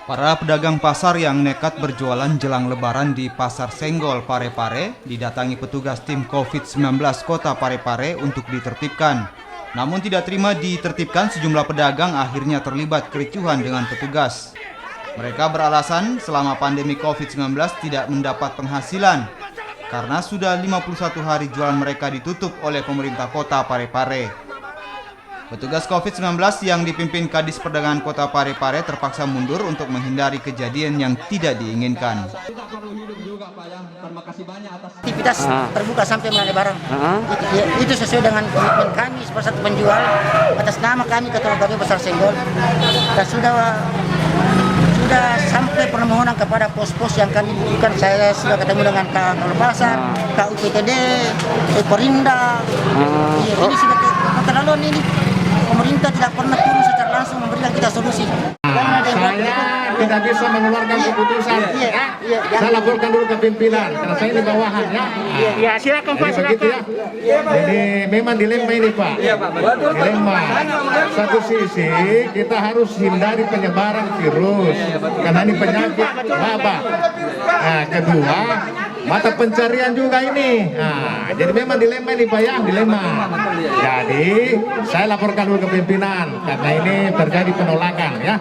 Para pedagang pasar yang nekat berjualan jelang Lebaran di Pasar Senggol Parepare didatangi petugas tim COVID-19 Kota Parepare untuk ditertibkan. Namun tidak terima ditertibkan, sejumlah pedagang akhirnya terlibat kericuhan dengan petugas. Mereka beralasan selama pandemi COVID-19 tidak mendapat penghasilan karena sudah 51 hari jualan mereka ditutup oleh pemerintah Kota Parepare. Petugas COVID-19 yang dipimpin Kadis Perdagangan Kota Parepare terpaksa mundur untuk menghindari kejadian yang tidak diinginkan. Aktivitas terbuka sampai mulai Lebaran. Itu sesuai dengan komitmen kami sebagai satu penjual atas nama kami Ketua Bagai Pasar Senggol. Dan sudah sampai permohonan kepada pos-pos yang kami butuhkan. Saya sudah ketemu dengan Kak Pasar, Kak UPTD, Perinda. Ini sudah keterlaluan ini. Pemerintah tidak pernah turun secara langsung memberikan kita solusi. Saya tidak bisa mengeluarkan keputusan. Saya laporkan dulu ke pimpinan karena saya di bawahan ya. Ya, silakan Pak, silakan. Ya. Jadi memang dilema ini Pak. Iya Pak. Dilema. Satu sisi kita harus hindari penyebaran virus karena ini penyakit wabah. Nah, kedua mata pencarian juga ini. Nah, jadi memang dilema ini Pak ya, dilema. Jadi saya laporkan dulu ke pimpinan karena ini terjadi penolakan ya.